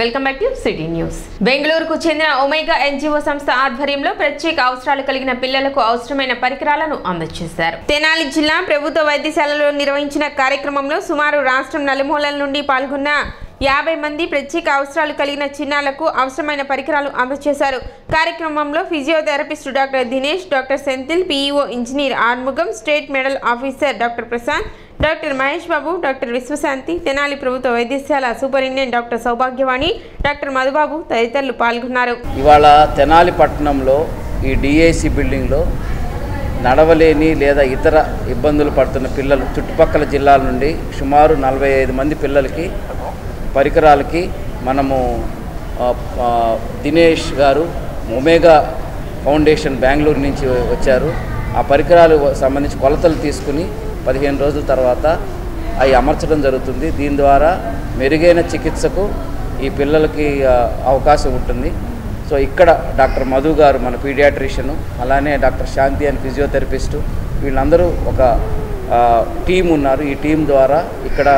Welcome back to city news. బెంగళూరుకు చెందిన omega NGO సంస్థ ఆధ్వర్యంలో ప్రత్యేక అవసరాలు కలిగిన పిల్లలకు అవసరమైన పరికరాలను అందజేశారు. తెనాలి జిల్లా ప్రభుత్వ వైద్యశాలలో నిర్వహించిన కార్యక్రమంలో సుమారు రాష్ట్రం నలుమూలల నుండి పాల్గొన్న 50 మంది ప్రత్యేక అవసరాలు కలిగిన చిన్నారులకు అవసరమైన పరికరాలు అందజేశారు. కార్యక్రమంలో physiotherapist doctor Dinesh, doctor Senthil, PEO engineer Arumugam, state medal officer doctor Prashanth, doctor Mahesh Babu, doctor Vishwashanti, Tenali ప్రభుత్వ వైద్యశాల superintendent doctor Saubhagyavani, doctor Madhubabu తదితరులు పాల్గొన్నారు. ఇవాళ తెనాలి పట్టణంలో ఈ డిఐసి బిల్డింగ్లో నడవలేని లేదా ఇతర ఇబ్బందులు పడుతున్న పిల్లలు చుట్టుపక్కల జిల్లాల నుండి సుమారు 45 మంది పిల్లలకి పరికరాలకి మనము దినేష్ గారు ఒమేగా ఫౌండేషన్ బెంగళూరు నుంచి వచ్చారు. ఆ పరికరాలు సంబంధించి కొలతలు తీసుకుని 15 రోజుల తర్వాత అవి అమర్చడం జరుగుతుంది. దీని ద్వారా మెరుగైన చికిత్సకు ఈ పిల్లలకి అవకాశం ఉంటుంది. సో ఇక్కడ డాక్టర్ మధు గారు మన పీడియాట్రిషియను, అలానే డాక్టర్ శాంతి అని ఫిజియోథెరపిస్టు, వీళ్ళందరూ ఒక టీం ఉన్నారు. ఈ టీం ద్వారా ఇక్కడ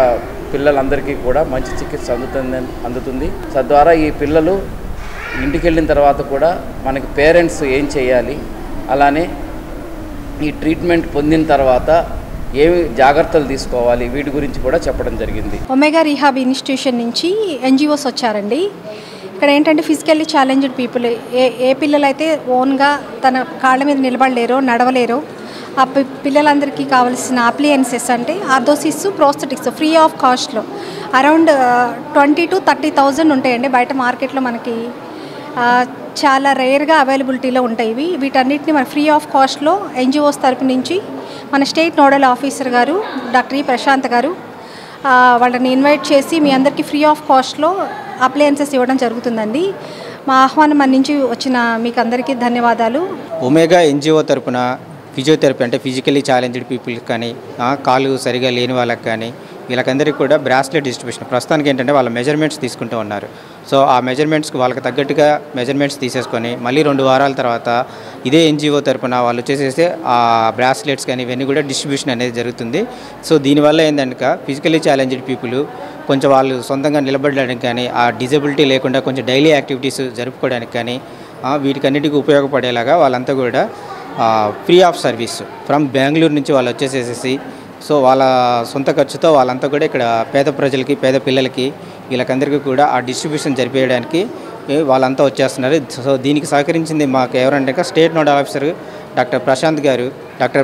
పిల్లలందరికీ కూడా మంచి చికిత్స అందుతుంది. తద్వారా ఈ పిల్లలు ఇంటికి వెళ్ళిన తర్వాత కూడా మనకి పేరెంట్స్ ఏం చేయాలి, అలానే ఈ ట్రీట్మెంట్ పొందిన తర్వాత ఏమి జాగ్రత్తలు తీసుకోవాలి, వీటి గురించి కూడా చెప్పడం జరిగింది. ఒమేగా రీహాబ్ ఇన్స్టిట్యూషన్ నుంచి ఎన్జిఓస్ వచ్చారండి. ఇక్కడ ఏంటంటే ఫిజికల్లీ ఛాలెంజ్డ్ పీపుల్, ఏ పిల్లలైతే ఓన్గా తన కాళ్ళ మీద నిలబడలేరో, నడవలేరో, ఆ పిల్లలందరికీ కావాల్సిన అప్లియన్సెస్ అంటే ఆర్థోసిస్, ప్రోస్థెటిక్స్ ఫ్రీ ఆఫ్ కాస్ట్లో అరౌండ్ 20,000 to 30,000 ఉంటాయండి. బయట మార్కెట్లో మనకి చాలా రేర్గా అవైలబిలిటీలో ఉంటాయి. వీటన్నిటిని మన ఫ్రీ ఆఫ్ కాస్ట్లో ఎన్జిఓస్ తరపు నుంచి మన స్టేట్ నోడల్ ఆఫీసర్ గారు డాక్టర్ ఈ ప్రశాంత్ గారు వాళ్ళని ఇన్వైట్ చేసి మీ అందరికీ ఫ్రీ ఆఫ్ కాస్ట్లో అప్లయన్సెస్ ఇవ్వడం జరుగుతుందండి. మా ఆహ్వానం నుంచి వచ్చిన మీకు అందరికీ ధన్యవాదాలు. ఒమేగా ఎన్జిఓ తరపున ఫిజియోథెరపీ అంటే ఫిజికల్లీ ఛాలెంజ్డ్ పీపుల్కి కానీ, కాళ్ళు సరిగా లేని వాళ్ళకి కానీ, వీళ్ళకందరికీ కూడా బ్రాస్లెట్ డిస్ట్రిబ్యూషన్ ప్రస్తుతానికి ఏంటంటే వాళ్ళ మెజర్మెంట్స్ తీసుకుంటూ ఉన్నారు. సో ఆ మెజర్మెంట్స్కి వాళ్ళకి తగ్గట్టుగా మెజర్మెంట్స్ తీసేసుకొని మళ్ళీ 2 వారాల తర్వాత ఇదే ఎన్జిఓ తరపున వాళ్ళు వచ్చేసేసి ఆ బ్రాస్లెట్స్ కానీ ఇవన్నీ కూడా డిస్ట్రిబ్యూషన్ అనేది జరుగుతుంది. సో దీనివల్ల ఏంటంటే ఫిజికల్లీ ఛాలెంజ్డ్ పీపుల్ కొంచెం వాళ్ళు సొంతంగా నిలబడడానికి కానీ, ఆ డిజబిలిటీ లేకుండా కొంచెం డైలీ యాక్టివిటీస్ జరుపుకోవడానికి కానీ, వీటికన్నిటికీ ఉపయోగపడేలాగా వాళ్ళంతా కూడా free of service from Bengaluru నుంచి వాళ్ళు వచ్చేసేసి, సో వాళ్ళ సొంత ఖర్చుతో వాళ్ళంతా కూడా ఇక్కడ పేద ప్రజలకి, పేద పిల్లలకి, వీళ్ళకందరికీ కూడా ఆ డిస్ట్రిబ్యూషన్ జరిపేయడానికి వాళ్ళంతా వచ్చేస్తున్నారు. సో దీనికి సహకరించింది మాకు ఎవరంటే state nodal officer doctor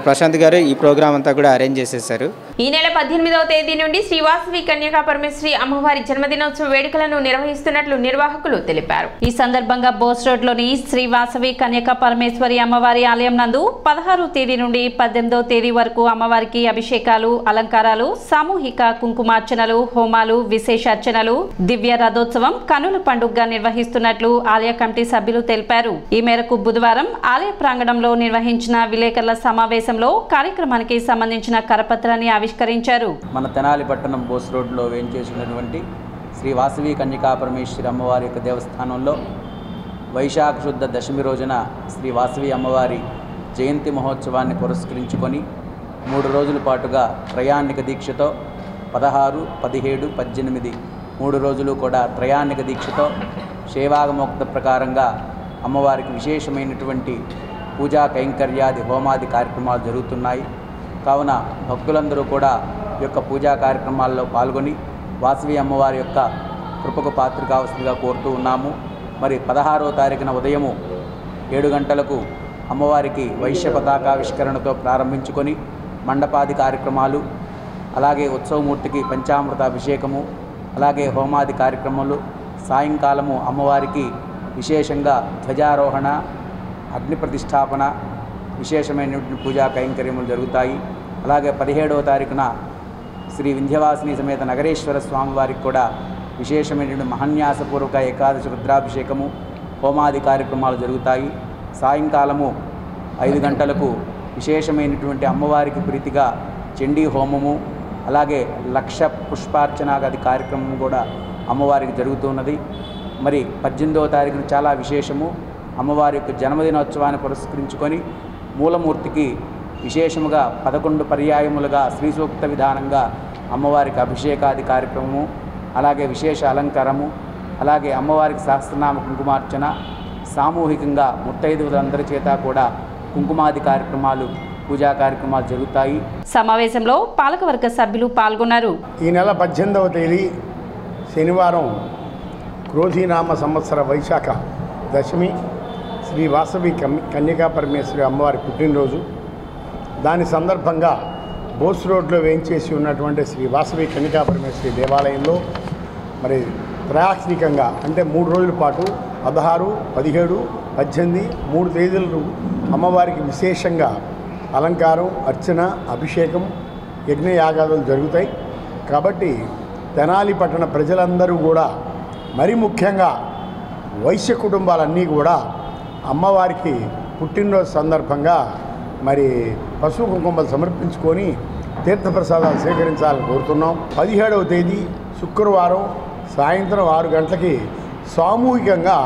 Prashanth గారు ఈ ప్రోగ్రామ్ అంతా కూడా అరేంజ్ చేసేసారు. ఈ నెల 18వ తేదీ నుండి శ్రీ వాసవి కన్యకా పరమేశ్వరి అమ్మవారి జన్మదినోత్సవ వేడుకలను నిర్వహిస్తున్నట్లు నిర్వాహకులు తెలిపారు. ఈ సందర్భంగా బోస్ రోడ్లోని శ్రీ వాసవి కన్యకా పరమేశ్వరి అమ్మవారి ఆలయం నందు 16వ తేదీ నుండి 18వ తేదీ వరకు అమ్మవారికి అభిషేకాలు, అలంకారాలు, సామూహిక కుంకుమార్చనలు, హోమాలు, విశేషార్చనలు, దివ్య రథోత్సవం కనుల పండుగగా నిర్వహిస్తున్నట్లు ఆలయ కమిటీ సభ్యులు తెలిపారు. ఈ మేరకు బుధవారం ఆలయ ప్రాంగణంలో నిర్వహించిన విలేకరుల సమావేశంలో కార్యక్రమానికి సంబంధించిన కరపత్రాన్ని ఆవిష్కరించారు. మన తెనాలి పట్టణం బోస్ రోడ్లో వేంచేసినటువంటి శ్రీ వాసవి కన్యకా పరమేశ్వరి అమ్మవారి యొక్క దేవస్థానంలో వైశాఖ శుద్ధ దశమి రోజున శ్రీ వాసవి అమ్మవారి జయంతి మహోత్సవాన్ని పురస్కరించుకొని 3 రోజుల పాటుగా త్రయాణిక దీక్షతో 16, 17, 18 3 రోజులు కూడా త్రయాణిక దీక్షతో సేవాగమోక్త ప్రకారంగా అమ్మవారికి విశేషమైనటువంటి పూజా కైంకర్యాది హోమాది కార్యక్రమాలు జరుగుతున్నాయి. కావున భక్తులందరూ కూడా ఈ యొక్క పూజా కార్యక్రమాల్లో పాల్గొని వాసవి అమ్మవారి యొక్క కృపకు పాత్ర కావాల్సిందిగా కోరుతూ ఉన్నాము. మరి 16వ తారీఖున ఉదయము 7 గంటలకు అమ్మవారికి వైశ్య పతాకావిష్కరణతో ప్రారంభించుకొని మండపాది కార్యక్రమాలు, అలాగే ఉత్సవమూర్తికి పంచామృత అభిషేకము, అలాగే హోమాది కార్యక్రమాలు, సాయంకాలము అమ్మవారికి విశేషంగా ధ్వజారోహణ, అగ్ని ప్రతిష్టాపన, విశేషమైనటువంటి పూజా కైంకర్యములు జరుగుతాయి. అలాగే 17వ తారీఖున శ్రీ వింధ్యవాసిని సమేత నగరేశ్వర స్వామివారికి కూడా విశేషమైనటువంటి మహాన్యాసపూర్వక ఏకాదశి రుద్రాభిషేకము, హోమాది కార్యక్రమాలు జరుగుతాయి. సాయంకాలము 5 గంటలకు విశేషమైనటువంటి అమ్మవారికి ప్రీతిగా చండీ హోమము, అలాగే 1,00,000 పుష్పార్చనాది కార్యక్రమం కూడా అమ్మవారికి జరుగుతున్నది. మరి 18వ తారీఖున చాలా విశేషము, అమ్మవారి యొక్క జన్మదినోత్సవాన్ని పురస్కరించుకొని మూలమూర్తికి విశేషముగా 11 పర్యాయములుగా శ్రీ సూక్త విధానంగా అమ్మవారికి అభిషేకాది కార్యక్రమము, అలాగే విశేష అలంకారము, అలాగే అమ్మవారికి సహస్రనామ కుంకుమార్చన, సామూహికంగా ముత్తైదువులందరి చేత కూడా కుంకుమాది కార్యక్రమాలు, పూజా కార్యక్రమాలు జరుగుతాయి. సమావేశంలో పాలకవర్గ సభ్యులు పాల్గొన్నారు. ఈ నెల 18వ తేదీ శనివారం క్రోధీనామ సంవత్సర వైశాఖ దశమి శ్రీ వాసవి కన్యకా పరమేశ్వరి అమ్మవారి పుట్టినరోజు. దాని సందర్భంగా బోస్ రోడ్లో వేయించేసి ఉన్నటువంటి శ్రీ వాసవి కన్యకా పరమేశ్వరి దేవాలయంలో మరి త్రయాక్షికంగా అంటే 3 రోజుల పాటు 16, 17, 18 3 తేదీలు అమ్మవారికి విశేషంగా అలంకారం, అర్చన, అభిషేకం, యజ్ఞయాగాదులు జరుగుతాయి. కాబట్టి తెనాలి పట్టణ ప్రజలందరూ కూడా మరి ముఖ్యంగా వైశ్య కుటుంబాలన్నీ కూడా అమ్మవారికి పుట్టినరోజు సందర్భంగా మరి పసుపు కుంకుమలు సమర్పించుకొని తీర్థప్రసాదాలు స్వీకరించాలని కోరుతున్నాం. 17వ తేదీ శుక్రవారం సాయంత్రం 6 గంటలకి సామూహికంగా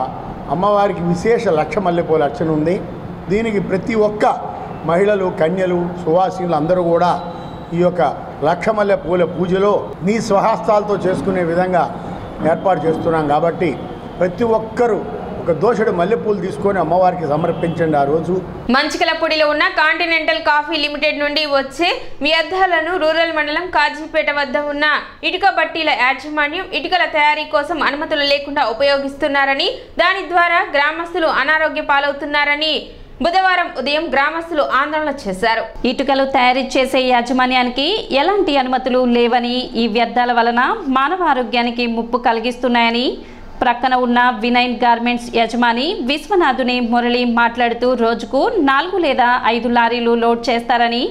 అమ్మవారికి విశేష లక్ష మల్లెపూల అర్చన ఉంది. దీనికి ప్రతి ఒక్క మహిళలు, కన్యలు, సువాసినులు అందరూ కూడా ఈ యొక్క లక్ష మల్లెపూల పూజలో నీ స్వహస్తాలతో చేసుకునే విధంగా ఏర్పాటు చేస్తున్నాం. కాబట్టి ప్రతి ఒక్కరూ ఒక దోషుడు మల్లెపూలు తీసుకొని అమ్మవారికి సమర్పించండి. ఆ రోజు మంచికలపూడిలో ఉన్న కాంటినెంటల్ కాఫీ లిమిటెడ్ నుండి వచ్చే వ్యర్థాలను రూరల్ మండలం కాజీపేట వద్ద ఉన్న ఇటుక బట్టీల యాజమాన్యం ఇటుకల తయారీ కోసం అనుమతులు లేకుండా ఉపయోగిస్తున్నారని, దాని ద్వారా గ్రామస్తులు అనారోగ్య పాలవుతున్నారని బుధవారం ఉదయం గ్రామస్తులు ఆందోళన చేశారు. ఇటుకలు తయారీ చేసే యాజమాన్యానికి ఎలాంటి అనుమతులు లేవని, ఈ వ్యర్థాల వలన మానవ ఆరోగ్యానికి ముప్పు కలిగిస్తున్నాయని ప్రక్కన ఉన్న వినైన్ గార్మెంట్స్ యజమాని విశ్వనాథుని మురళి మాట్లాడుతూ రోజుకు 4 లేదా 5 లారీలు లోడ్ చేస్తారని,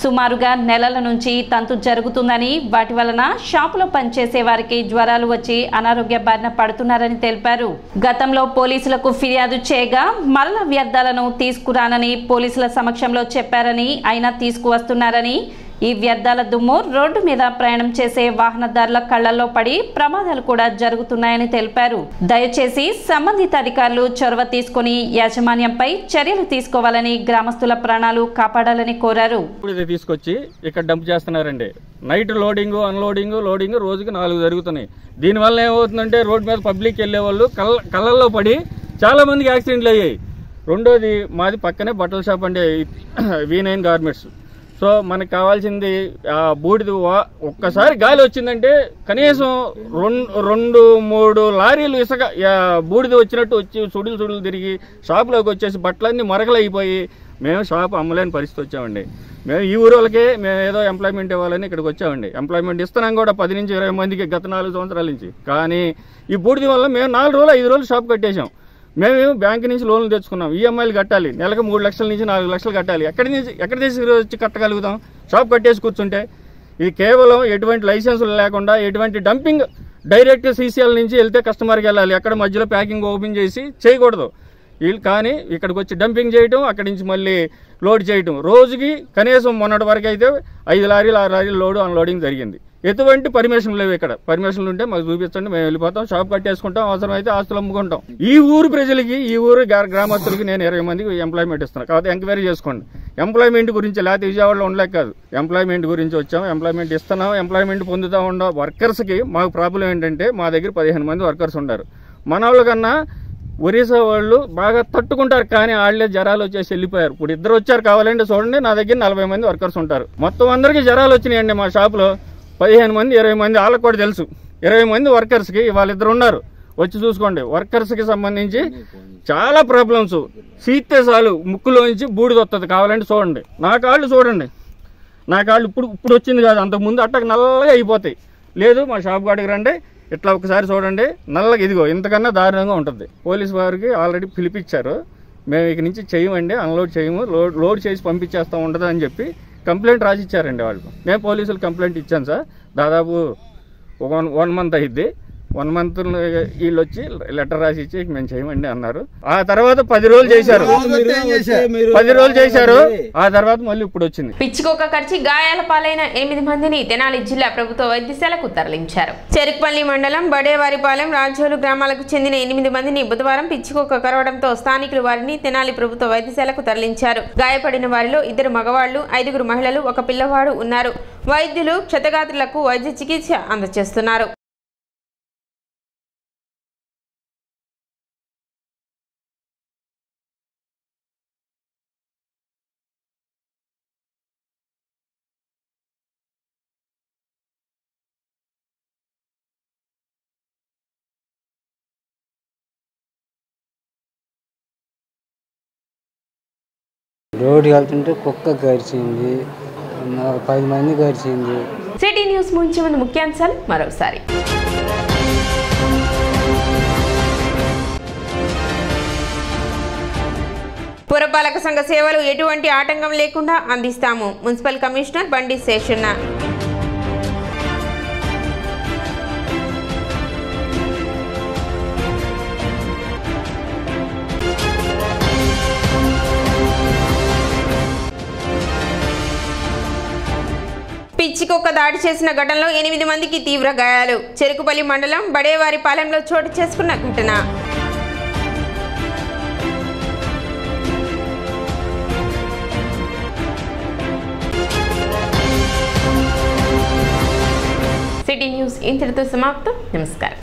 సుమారుగా నెలల నుంచి తంతు జరుగుతుందని, వాటి వలన షాపులో పనిచేసే వారికి జ్వరాలు వచ్చి అనారోగ్య బారిన పడుతున్నారని తెలిపారు. గతంలో పోలీసులకు ఫిర్యాదు చేయగా మరల వ్యర్థాలను తీసుకురానని పోలీసుల సమక్షంలో చెప్పారని, అయినా తీసుకువస్తున్నారని, ఈ వ్యర్థాల దుమ్ము రోడ్డు మీద ప్రయాణం చేసే వాహనదారుల కళ్లలో పడి ప్రమాదాలు కూడా జరుగుతున్నాయని తెలిపారు. దయచేసి సంబంధిత అధికారులు చొరవ తీసుకుని యాజమాన్యంపై చర్యలు తీసుకోవాలని, గ్రామస్తుల ప్రాణాలు కాపాడాలని కోరారు. తీసుకొచ్చి ఇక్కడ డంప్ చేస్తున్నారండి. నైట్ లోడింగ్, అన్లోడింగ్ రోజుకి 4 జరుగుతున్నాయి. దీనివల్ల ఏమవుతుందంటే రోడ్డు మీద పబ్లిక్ వెళ్ళే వాళ్ళు కళ్ళల్లో పడి చాలా మందికి యాక్సిడెంట్లు అయ్యాయి. రెండోది మాది పక్కనే బట్టల షాప్ అండి, వినైన్ గార్మెంట్స్. సో మనకు కావాల్సింది బూడిద. ఒక్కసారి గాలి వచ్చిందంటే కనీసం 2-3 లారీలు ఇసుక బూడిద వచ్చినట్టు వచ్చి సుడులు తిరిగి షాపులోకి వచ్చేసి బట్టలన్నీ మరకలైపోయి మేము షాపు అమ్మలేని పరిస్థితి వచ్చామండి. మేము ఈ ఊరు వాళ్ళకే మేము ఏదో ఎంప్లాయ్మెంట్ ఇవ్వాలని ఇక్కడికి వచ్చామండి. ఎంప్లాయ్మెంట్ ఇస్తున్నాం కూడా 10 నుంచి 20 మందికి గత 4 సంవత్సరాల నుంచి. కానీ ఈ బూడిద వల్ల మేము 4 రోజులు 5 రోజులు షాప్ కట్టేశాం. మేము బ్యాంకు నుంచి లోన్లు తెచ్చుకున్నాం, ఈఎంఐలు కట్టాలి, నెలకు 3 లక్షల నుంచి 4 లక్షలు కట్టాలి. ఎక్కడి నుంచి వచ్చి కట్టగలుగుతాం షాప్ కట్టేసి కూర్చుంటే? ఇది కేవలం ఎటువంటి లైసెన్సులు లేకుండా, ఎటువంటి డంపింగ్ డైరెక్ట్ సీసీఎల్ నుంచి వెళ్తే కస్టమర్కి వెళ్ళాలి, ఎక్కడ మధ్యలో ప్యాకింగ్ ఓపెన్ చేసి చేయకూడదు వీళ్ళు. కానీ ఇక్కడికి వచ్చి డంపింగ్ చేయటం, అక్కడి నుంచి మళ్ళీ లోడ్ చేయటం. రోజుకి కనీసం మొన్నటి వరకు అయితే 5 లారీలు 6 లారీలు లోడ్ అన్లోడింగ్ జరిగింది. ఎటువంటి పర్మిషన్ లేవు. ఇక్కడ పర్మిషన్లు ఉంటే మాకు చూపించండి, మేము వెళ్ళిపోతాం, షాప్ కట్టేసుకుంటాం, అవసరమైతే ఆస్తులు అమ్ముకుంటాం. ఈ ఊరు ప్రజలకి, ఈ ఊరు గ్రామస్తులకి నేను 20 మందికి ఎంప్లాయ్మెంట్ ఇస్తున్నాను. కాబట్టి ఎంక్వైరీ చేసుకోండి. ఎంప్లాయ్మెంట్ గురించి లేకపోతే విజయవాడలో ఉండలేక కాదు, ఎంప్లాయ్మెంట్ గురించి వచ్చాం, ఎంప్లాయ్మెంట్ ఇస్తున్నాం, ఎంప్లాయ్మెంట్ పొందుతూ ఉండ. వర్కర్స్కి మాకు ప్రాబ్లం ఏంటంటే మా దగ్గర 15 మంది వర్కర్స్ ఉన్నారు. మన వాళ్ళ కన్నా ఒరిస్సా వాళ్ళు బాగా తట్టుకుంటారు, కానీ వాళ్ళే జ్వరాలు వచ్చేసి వెళ్ళిపోయారు. ఇప్పుడు 2 వచ్చారు, కావాలంటే చూడండి, నా దగ్గర 40 మంది వర్కర్స్ ఉంటారు. మొత్తం అందరికీ జ్వరాలు వచ్చినాయండి. మా షాప్లో 15 మంది 20 మంది వాళ్ళకి కూడా తెలుసు. 20 మంది వర్కర్స్కి వాళ్ళిద్దరు ఉన్నారు, వచ్చి చూసుకోండి. వర్కర్స్కి సంబంధించి చాలా ప్రాబ్లమ్స్. సీతే చాలు ముక్కులోంచి బూడిద వస్తుంది, కావాలంటే చూడండి. నా కాళ్ళు చూడండి, నా కాళ్ళు ఇప్పుడు వచ్చింది కాదు, అంతకుముందు అట్టకు నల్లగా అయిపోతాయి. లేదు మా షాప్ కాడికి రండి, ఇట్లా ఒకసారి చూడండి, నల్లగా ఇదిగో ఇంతకన్నా దారుణంగా ఉంటుంది. పోలీసు వారికి ఆల్రెడీ పిలిపించారు, మేము ఇక నుంచి చేయమండి, అన్లోడ్ చేయము, లోడ్ చేసి పంపించేస్తాం ఉండదు అని చెప్పి కంప్లైంట్ రాసిచ్చారండి వాళ్ళు. నేను పోలీసులు కంప్లైంట్ ఇచ్చాను సార్, దాదాపు 1 మంత్ అయింది. 1 మంత్ వీళ్ళు వచ్చి లెటర్ రాసి ఇచ్చి మేము చేయమండి అన్నారు. ఆ తర్వాత 10 రోజులు చేశారు, 10 రోజులు చేశారు. ఆ తర్వాత మళ్ళీ ఇప్పుడు వచ్చింది. పిచ్చికోక కరిచి గాయాల పాలైన 8 మందిని తెనాలి జిల్లా ప్రభుత్వ వైద్యశాలకు తరలించారు. చెరుకుపల్లి మండలం బడేవారిపాలెం, రాజోలు గ్రామాలకు చెందిన 8 మందిని బుధవారం పిచ్చికోక కరవడంతో స్థానికులు వారిని తెనాలి ప్రభుత్వ వైద్యశాలకు తరలించారు. గాయపడిన వారిలో 2 మగవాళ్లు, 5 మహిళలు, 1 పిల్లవాడు ఉన్నారు. వైద్యులు క్షతగాత్రులకు వైద్య చికిత్స అందజేస్తున్నారు. రోడ్డుకి వెళ్తుంటే కుక్క గరిచింది, 10 మంది గరిచింది. సిటీ న్యూస్ ముంచే ముందు ముఖ్యాంశాలు మరోసారి. పురపాలక సంఘ సేవలు ఎటువంటి ఆటంకం లేకుండా అందిస్తాము. మున్సిపల్ కమిషనర్ బండి శేషన్న. పిచ్చికొక్క దాడి చేసిన ఘటనలో 8 మందికి తీవ్ర గాయాలు. చెరుకుపల్లి మండలం బడేవారిపాలెంలో చోటు చేసుకున్న ఘటన. సిటీ న్యూస్ ఇంతటితో సమాప్తం. నమస్కారం.